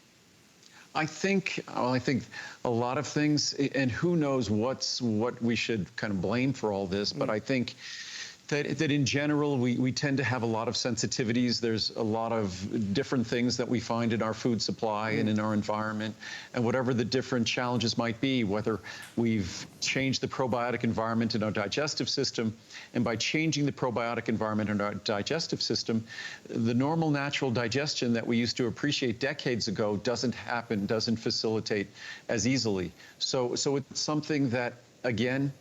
I think a lot of things, and who knows what we should kind of blame for all this, but I think that in general, we tend to have a lot of sensitivities. There's a lot of different things that we find in our food supply and in our environment, and whatever the different challenges might be, whether we've changed the probiotic environment in our digestive system, and by changing the probiotic environment in our digestive system, the normal natural digestion that we used to appreciate decades ago doesn't happen, doesn't facilitate as easily. So it's something that, again,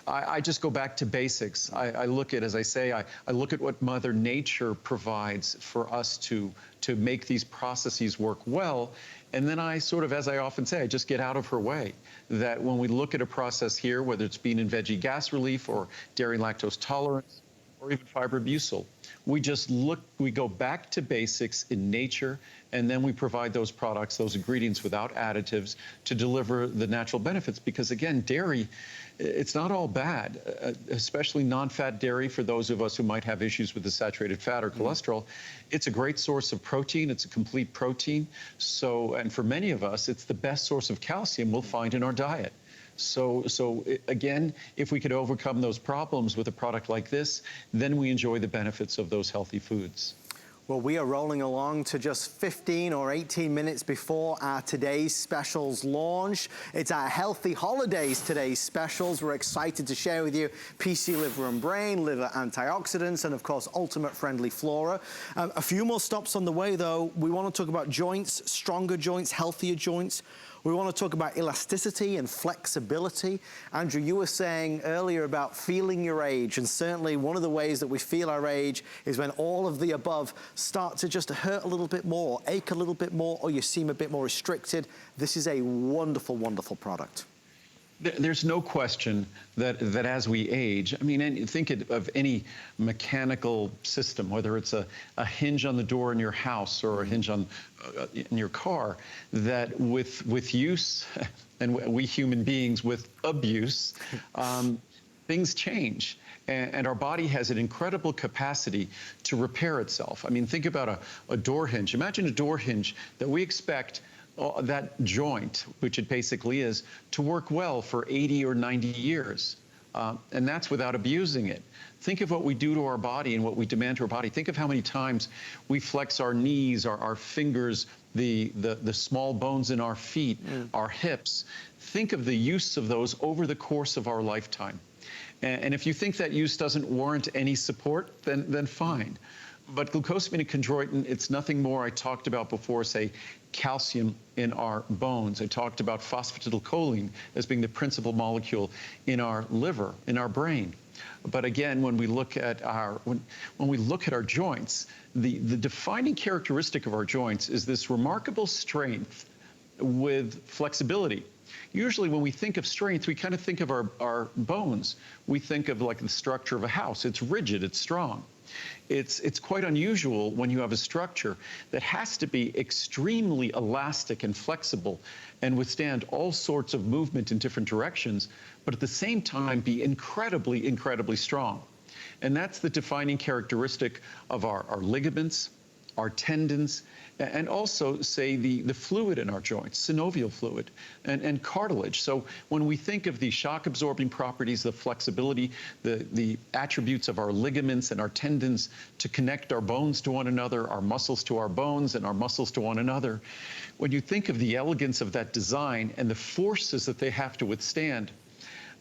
I just go back to basics. I look at, as I say, I look at what Mother Nature provides for us to make these processes work well. And then I sort of, as I often say, I just get out of her way. That when we look at a process here, whether it's bean and veggie gas relief or dairy and lactose tolerance, or even fibrobusol, we go back to basics in nature, and then we provide those products, those ingredients without additives to deliver the natural benefits. Because again, dairy, it's not all bad, especially non-fat dairy for those of us who might have issues with the saturated fat or cholesterol. It's a great source of protein. It's a complete protein. So, and for many of us, it's the best source of calcium we'll find in our diet. So again, if we could overcome those problems with a product like this, then we enjoy the benefits of those healthy foods. Well, we are rolling along to just 15 or 18 minutes before our today's specials launch. It's our Healthy Holidays today's specials. We're excited to share with you PC Liver and Brain, liver antioxidants, and of course, Ultimate Friendly Flora. A few more stops on the way though. We want to talk about joints, stronger joints, healthier joints. We want to talk about elasticity and flexibility. Andrew, you were saying earlier about feeling your age, and certainly one of the ways that we feel our age is when all of the above start to just hurt a little bit more, ache a little bit more, or you seem a bit more restricted. This is a wonderful, wonderful product. There's no question that as we age, I mean, think of any mechanical system, whether it's a hinge on the door in your house or a hinge on in your car, that with use, and we human beings with abuse, things change. And our body has an incredible capacity to repair itself. I mean, think about a door hinge. Imagine a door hinge that we expect that joint, which it basically is, to work well for 80 or 90 years. And that's without abusing it. Think of what we do to our body and what we demand to our body. Think of how many times we flex our knees, our fingers, the small bones in our feet, our hips. Think of the use of those over the course of our lifetime. And if you think that use doesn't warrant any support, then fine. But glucosamine and chondroitin, it's nothing more. I talked about before, say, calcium in our bones. I talked about phosphatidylcholine as being the principal molecule in our liver, in our brain. But again, when we look at our joints, the defining characteristic of our joints is this remarkable strength with flexibility. Usually when we think of strength, we kind of think of our bones. We think of like the structure of a house. It's rigid, it's strong. It's quite unusual when you have a structure that has to be extremely elastic and flexible and withstand all sorts of movement in different directions, but at the same time be incredibly, incredibly strong. And that's the defining characteristic of our ligaments, our tendons, and also, say, the fluid in our joints, synovial fluid, and cartilage. So when we think of the shock-absorbing properties, the flexibility, the attributes of our ligaments and our tendons to connect our bones to one another, our muscles to our bones, and our muscles to one another, when you think of the elegance of that design and the forces that they have to withstand,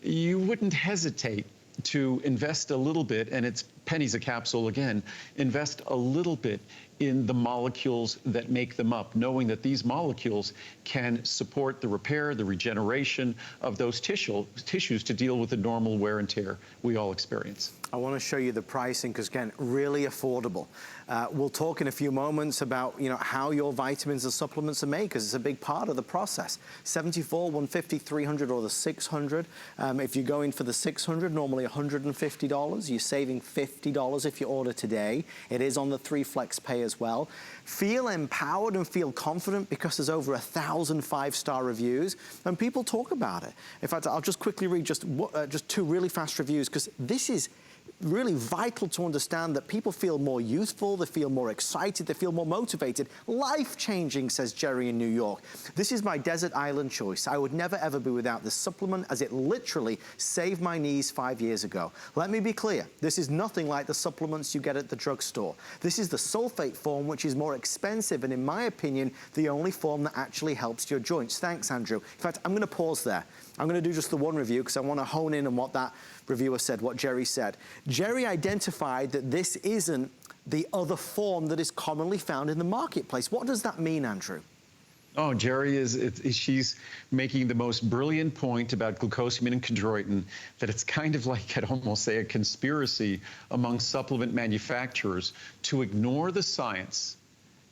you wouldn't hesitate to invest a little bit, and it's pennies a capsule again, invest a little bit in the molecules that make them up, knowing that these molecules can support the repair, the regeneration of those tissues to deal with the normal wear and tear we all experience. I want to show you the pricing because, again, really affordable. We'll talk in a few moments about, how your vitamins and supplements are made, because it's a big part of the process. 74, 150, 300, or the 600. If you're going for the 600, normally $150. You're saving $50 if you order today. It is on the 3 Flex Pay as well. Feel empowered and feel confident because there's over 1,000 5-star reviews, and people talk about it. In fact, I'll just quickly read just 2 really fast reviews, because this is really vital to understand that people feel more youthful, they feel more excited, they feel more motivated. Life-changing, says Jerry in New York. This is my desert island choice. I would never ever be without this supplement, as it literally saved my knees 5 years ago. Let me be clear, this is nothing like the supplements you get at the drugstore. This is the sulfate form, which is more expensive, and in my opinion, the only form that actually helps your joints. Thanks, Andrew. In fact, I'm gonna pause there. I'm gonna do just the one review because I wanna hone in on what that reviewer said, what Jerry said. Jerry identified that this isn't the other form that is commonly found in the marketplace. What does that mean, Andrew? Oh, Jerry she's making the most brilliant point about glucosamine and chondroitin, that it's kind of like, I'd almost say, a conspiracy among supplement manufacturers to ignore the science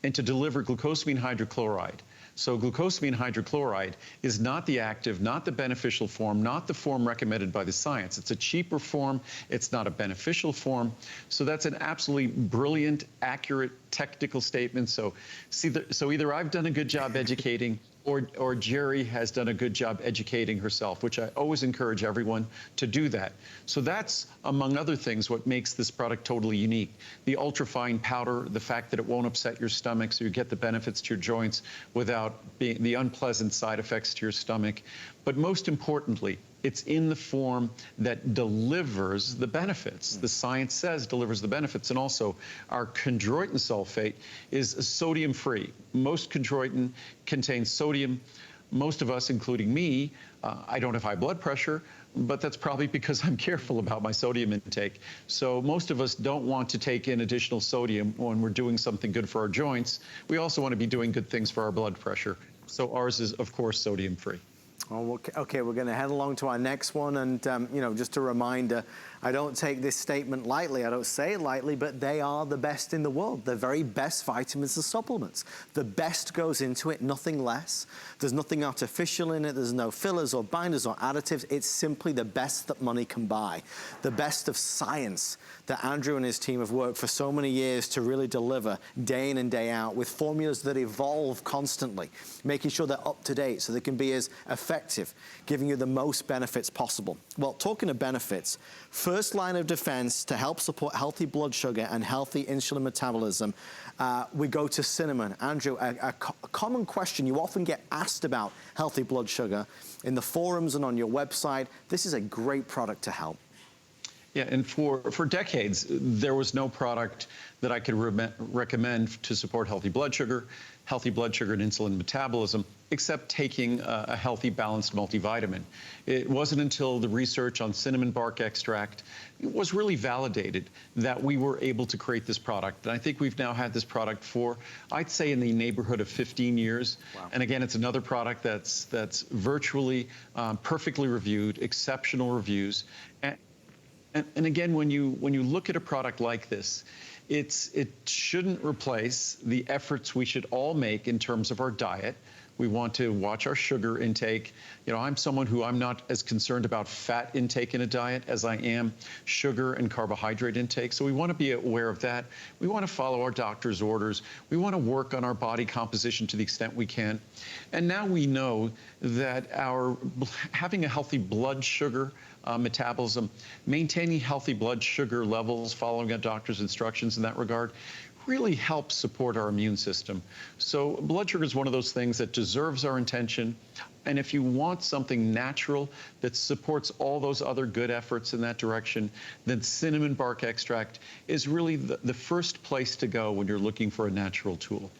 and to deliver glucosamine hydrochloride. So glucosamine hydrochloride is not the active, not the beneficial form, not the form recommended by the science. It's a cheaper form. It's not a beneficial form. So that's an absolutely brilliant, accurate, technical statement. So either I've done a good job educating, or Jerry has done a good job educating herself, which I always encourage everyone to do that. So that's, among other things, what makes this product totally unique. The ultrafine powder, the fact that it won't upset your stomach, so you get the benefits to your joints without the unpleasant side effects to your stomach. But most importantly, it's in the form that delivers the benefits. The science says delivers the benefits. And also, our chondroitin sulfate is sodium-free. Most chondroitin contains sodium. Most of us, including me, I don't have high blood pressure, but that's probably because I'm careful about my sodium intake. So most of us don't want to take in additional sodium when we're doing something good for our joints. We also want to be doing good things for our blood pressure. So ours is, of course, sodium-free. Oh, okay, we're going to head along to our next one, and just a reminder, I don't take this statement lightly, I don't say it lightly, but they are the best in the world, the very best vitamins and supplements. The best goes into it, nothing less. There's nothing artificial in it, there's no fillers or binders or additives. It's simply the best that money can buy. The best of science that Andrew and his team have worked for so many years to really deliver day in and day out, with formulas that evolve constantly, making sure they're up to date so they can be as effective, giving you the most benefits possible. Well, talking of benefits, first line of defense to help support healthy blood sugar and healthy insulin metabolism, we go to cinnamon. Andrew, a common question you often get asked about healthy blood sugar in the forums and on your website. This is a great product to help. Yeah, and for decades, there was no product that I could recommend to support healthy blood sugar and insulin metabolism, except taking a healthy, balanced multivitamin. It wasn't until the research on cinnamon bark extract was really validated that we were able to create this product. And I think we've now had this product for, I'd say, in the neighborhood of 15 years. Wow. And again, it's another product that's virtually perfectly reviewed, exceptional reviews. And again, when you look at a product like this, it shouldn't replace the efforts we should all make in terms of our diet. We want to watch our sugar intake. I'm someone who I'm not as concerned about fat intake in a diet as I am sugar and carbohydrate intake. So we want to be aware of that. We want to follow our doctor's orders. We want to work on our body composition to the extent we can. And now we know that having a healthy blood sugar metabolism, maintaining healthy blood sugar levels, following a doctor's instructions in that regard, really helps support our immune system. So blood sugar is one of those things that deserves our attention. And if you want something natural that supports all those other good efforts in that direction, then cinnamon bark extract is really the first place to go when you're looking for a natural tool.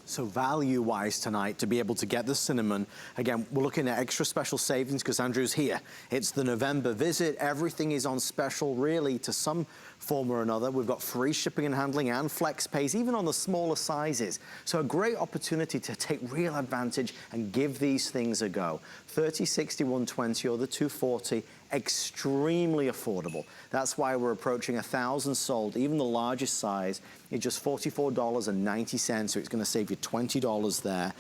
So value-wise tonight, to be able to get the cinnamon, again, we're looking at extra special savings because Andrew's here. It's the November visit. Everything is on special, really, to some form or another. We've got free shipping and handling and flex pays, even on the smaller sizes. So a great opportunity to take real advantage and give these things a go. 30, 60, 120 or the 240, extremely affordable. That's why we're approaching 1,000 sold. Even the largest size is just $44.90, so it's gonna save you $20 there.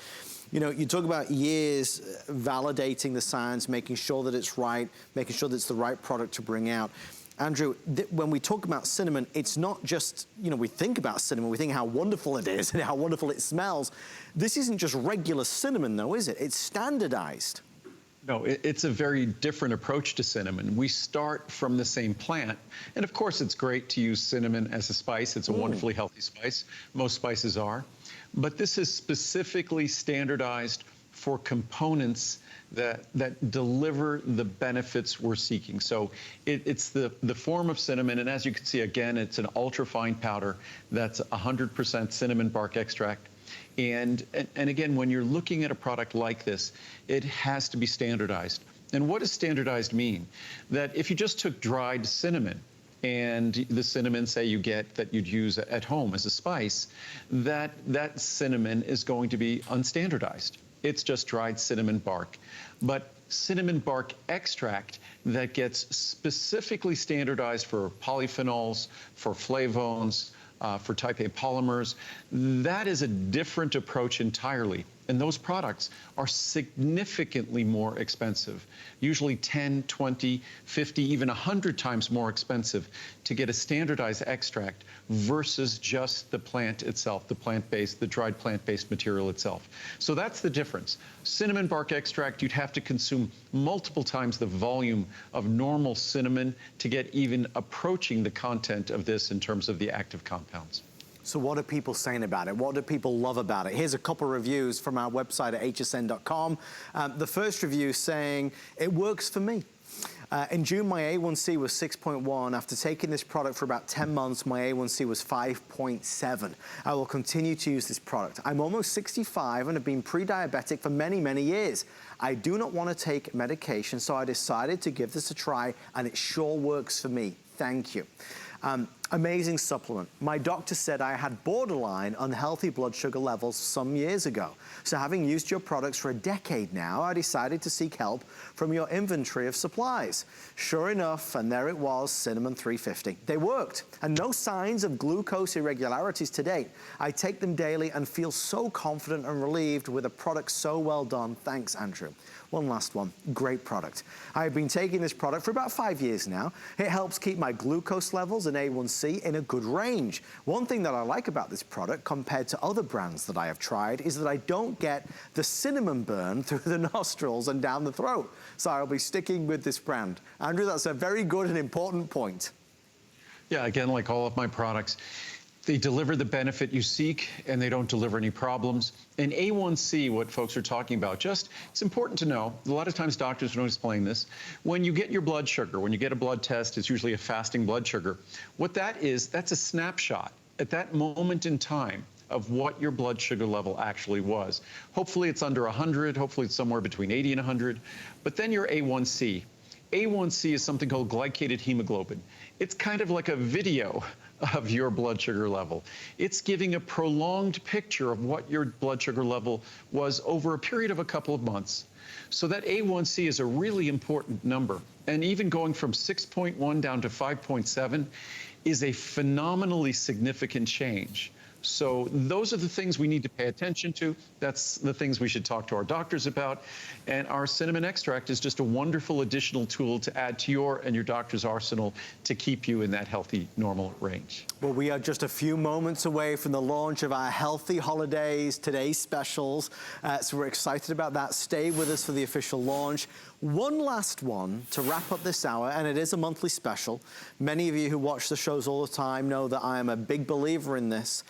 You know, you talk about years validating the science, making sure that it's right, making sure that it's the right product to bring out. Andrew, when we talk about cinnamon, it's not just, you know, we think about cinnamon, we think how wonderful it is and how wonderful it smells. This isn't just regular cinnamon though, is it? It's standardized. No, it's a very different approach to cinnamon. We start from the same plant. And of course, it's great to use cinnamon as a spice. It's a wonderfully healthy spice. Most spices are. But this is specifically standardized for components that deliver the benefits we're seeking. So it's the form of cinnamon, and as you can see, again, it's an ultra-fine powder that's 100% cinnamon bark extract. And again, when you're looking at a product like this, it has to be standardized. And what does standardized mean? That if you just took dried cinnamon, and the cinnamon, say, you get that you'd use at home as a spice, that cinnamon is going to be unstandardized. It's just dried cinnamon bark. But cinnamon bark extract that gets specifically standardized for polyphenols, for flavones, for type A polymers, that is a different approach entirely. And those products are significantly more expensive, usually 10, 20, 50, even 100 times more expensive to get a standardized extract versus just the plant itself, the dried plant-based material itself. So that's the difference. Cinnamon bark extract, you'd have to consume multiple times the volume of normal cinnamon to get even approaching the content of this in terms of the active compounds. So what are people saying about it? What do people love about it? Here's a couple reviews from our website at hsn.com. The first review saying, it works for me. In June, my A1C was 6.1. After taking this product for about 10 months, my A1C was 5.7. I will continue to use this product. I'm almost 65 and have been pre-diabetic for many, many years. I do not want to take medication, so I decided to give this a try, and it sure works for me. Thank you. Amazing supplement. My doctor said I had borderline unhealthy blood sugar levels some years ago. So having used your products for a decade now, I decided to seek help from your inventory of supplies. Sure enough, and there it was, Cinnamon 350. They worked, and no signs of glucose irregularities to date. I take them daily and feel so confident and relieved with a product so well done. Thanks, Andrew. One last one, great product. I've been taking this product for about 5 years now. It helps keep my glucose levels and A1C in a good range. One thing that I like about this product compared to other brands that I have tried is that I don't get the cinnamon burn through the nostrils and down the throat. So I'll be sticking with this brand. Andrew, that's a very good and important point. Yeah, again, like all of my products, they deliver the benefit you seek, and they don't deliver any problems. And A1C, what folks are talking about, it's important to know, a lot of times doctors don't explain this. When you get your blood sugar, when you get a blood test, it's usually a fasting blood sugar. What that is, that's a snapshot at that moment in time of what your blood sugar level actually was. Hopefully it's under 100, hopefully it's somewhere between 80 and 100, but then your A1C. A1C is something called glycated hemoglobin. It's kind of like a video of your blood sugar level. It's giving a prolonged picture of what your blood sugar level was over a period of a couple of months. So that A1C is a really important number. And even going from 6.1 down to 5.7 is a phenomenally significant change. So those are the things we need to pay attention to. That's the things we should talk to our doctors about. And our cinnamon extract is just a wonderful additional tool to add to your and your doctor's arsenal to keep you in that healthy, normal range. Well, we are just a few moments away from the launch of our Healthy Holidays, today's specials. So we're excited about that. Stay with us for the official launch. One last one to wrap up this hour, and it is a monthly special. Many of you who watch the shows all the time know that I am a big believer in this.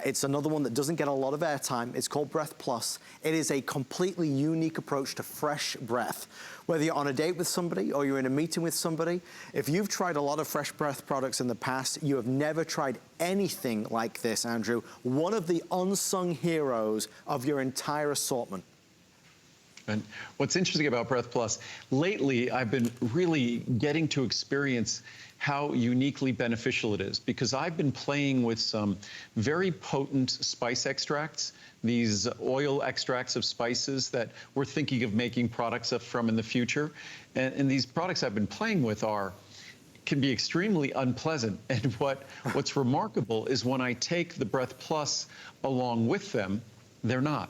It's another one that doesn't get a lot of airtime. It's called Breath Plus. It is a completely unique approach to fresh breath. Whether you're on a date with somebody or you're in a meeting with somebody, if you've tried a lot of fresh breath products in the past, you have never tried anything like this, Andrew. One of the unsung heroes of your entire assortment. And what's interesting about Breath Plus, lately I've been really getting to experience how uniquely beneficial it is, because I've been playing with some very potent spice extracts, these oil extracts of spices that we're thinking of making products from in the future. And these products I've been playing with can be extremely unpleasant. And what's remarkable is when I take the Breath Plus along with them, they're not.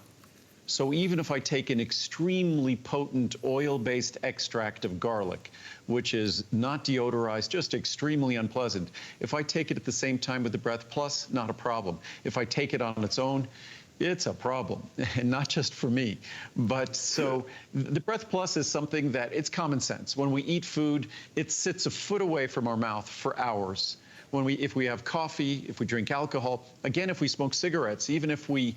So even if I take an extremely potent oil-based extract of garlic, which is not deodorized, just extremely unpleasant, if I take it at the same time with the Breath Plus, not a problem. If I take it on its own, it's a problem, and not just for me. But so the Breath Plus is something that it's common sense. When we eat food, it sits a foot away from our mouth for hours. If we have coffee, if we drink alcohol, again, if we smoke cigarettes, even if we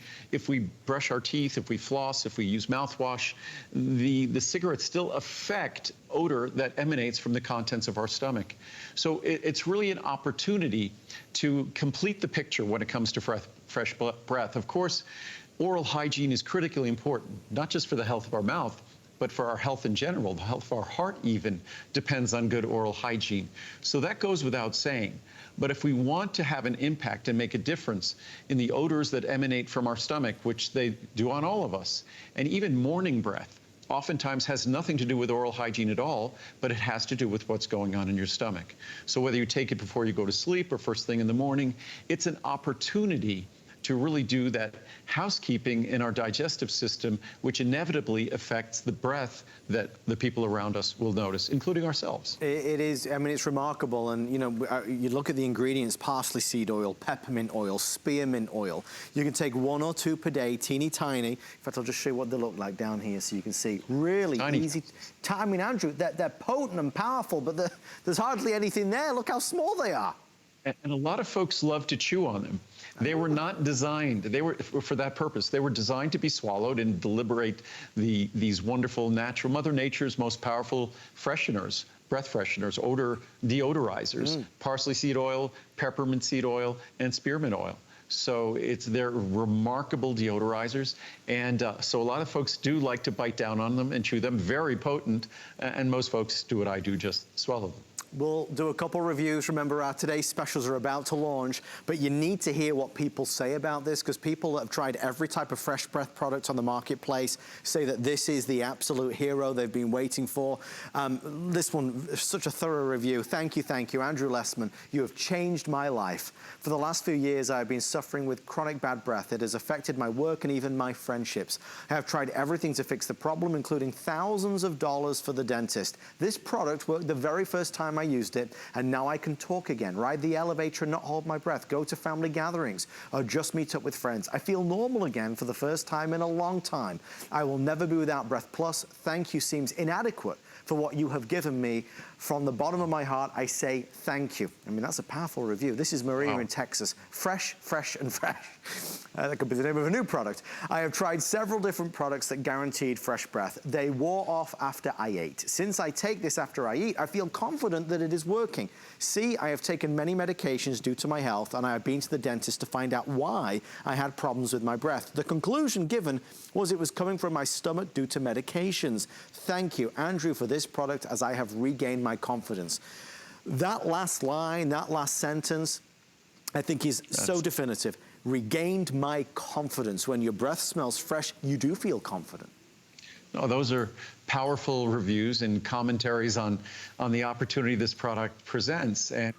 brush our teeth, if we floss, if we use mouthwash, the cigarettes still affect odor that emanates from the contents of our stomach. So it's really an opportunity to complete the picture when it comes to fresh breath. Of course, oral hygiene is critically important, not just for the health of our mouth, but for our health in general. The health of our heart even depends on good oral hygiene. So that goes without saying. But if we want to have an impact and make a difference in the odors that emanate from our stomach, which they do on all of us, and even morning breath oftentimes has nothing to do with oral hygiene at all, but it has to do with what's going on in your stomach. So whether you take it before you go to sleep or first thing in the morning, it's an opportunity to really do that housekeeping in our digestive system, which inevitably affects the breath that the people around us will notice, including ourselves. It is, I mean, it's remarkable. And, you know, you look at the ingredients: parsley seed oil, peppermint oil, spearmint oil. You can take 1 or 2 per day, teeny tiny. In fact, I'll just show you what they look like down here so you can see. Really tiny. Easy. I mean, Andrew, they're potent and powerful, but there's hardly anything there. Look how small they are. And a lot of folks love to chew on them. They were not designed, they were for that purpose. They were designed to be swallowed and to liberate these wonderful natural, Mother Nature's most powerful fresheners, breath fresheners, odor deodorizers, parsley seed oil, peppermint seed oil, and spearmint oil. So they're remarkable deodorizers. And so a lot of folks do like to bite down on them and chew them, very potent. And most folks do what I do, just swallow them. We'll do a couple reviews. Remember, our today's specials are about to launch, but you need to hear what people say about this, because people that have tried every type of fresh breath product on the marketplace say that this is the absolute hero they've been waiting for. This one, such a thorough review. Thank you, Andrew Lessman. You have changed my life. For the last few years, I've been suffering with chronic bad breath. It has affected my work and even my friendships. I have tried everything to fix the problem, including thousands of dollars for the dentist. This product worked the very first time I used it, and now I can talk again, ride the elevator and not hold my breath, go to family gatherings, or just meet up with friends. I feel normal again for the first time in a long time. I will never be without Breath Plus. Thank you seems inadequate for what you have given me. From the bottom of my heart, I say thank you. I mean, that's a powerful review. This is Maria in Texas. Fresh, fresh, and fresh. That could be the name of a new product. I have tried several different products that guaranteed fresh breath. They wore off after I ate. Since I take this after I eat, I feel confident that it is working. See, I have taken many medications due to my health, and I have been to the dentist to find out why I had problems with my breath. The conclusion given was it was coming from my stomach due to medications. Thank you, Andrew, for this product, as I have regained my confidence. That last line, that last sentence, I think is so definitive. Regained my confidence. When your breath smells fresh, you do feel confident. No, those are powerful reviews and commentaries on the opportunity this product presents. And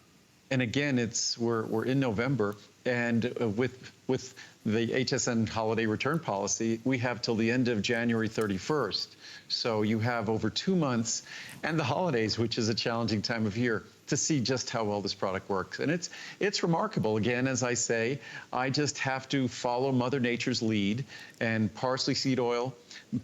again, we're in November, and with the HSN holiday return policy, we have till the end of January 31st. So you have over 2 months and the holidays, which is a challenging time of year, to see just how well this product works. And it's remarkable. Again, as I say, I just have to follow Mother Nature's lead, and parsley seed oil,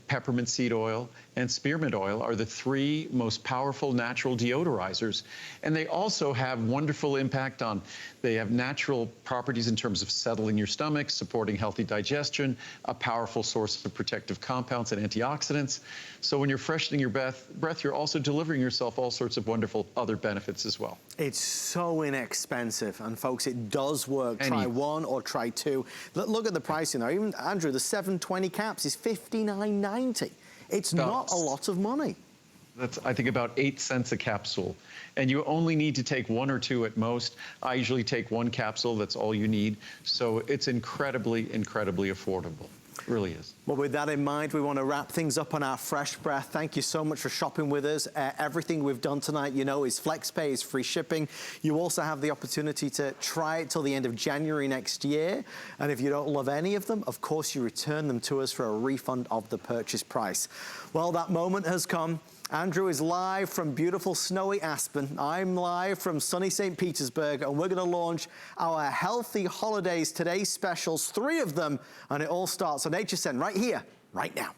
peppermint seed oil, and spearmint oil are the 3 most powerful natural deodorizers. And they also have wonderful impact on, they have natural properties in terms of settling your stomach, supporting healthy digestion, a powerful source of protective compounds and antioxidants. So when you're freshening your breath, you're also delivering yourself all sorts of wonderful other benefits as well. It's so inexpensive, and folks, it does work. Try 1 or try 2. Look at the pricing there. Even, Andrew, the 720 caps is $59.90. It's not a lot of money. That's, I think, about 8 cents a capsule. And you only need to take 1 or 2 at most. I usually take 1 capsule. That's all you need. So it's incredibly, incredibly affordable. It really is. Well, with that in mind, we want to wrap things up on our Fresh Breath. Thank you so much for shopping with us. Everything we've done tonight, you know, is FlexPay, is free shipping. You also have the opportunity to try it till the end of January next year. And if you don't love any of them, of course, you return them to us for a refund of the purchase price. Well, that moment has come. Andrew is live from beautiful snowy Aspen. I'm live from sunny St. Petersburg, and we're going to launch our Healthy Holidays Today specials, 3 of them, and it all starts on HSN right here, right now.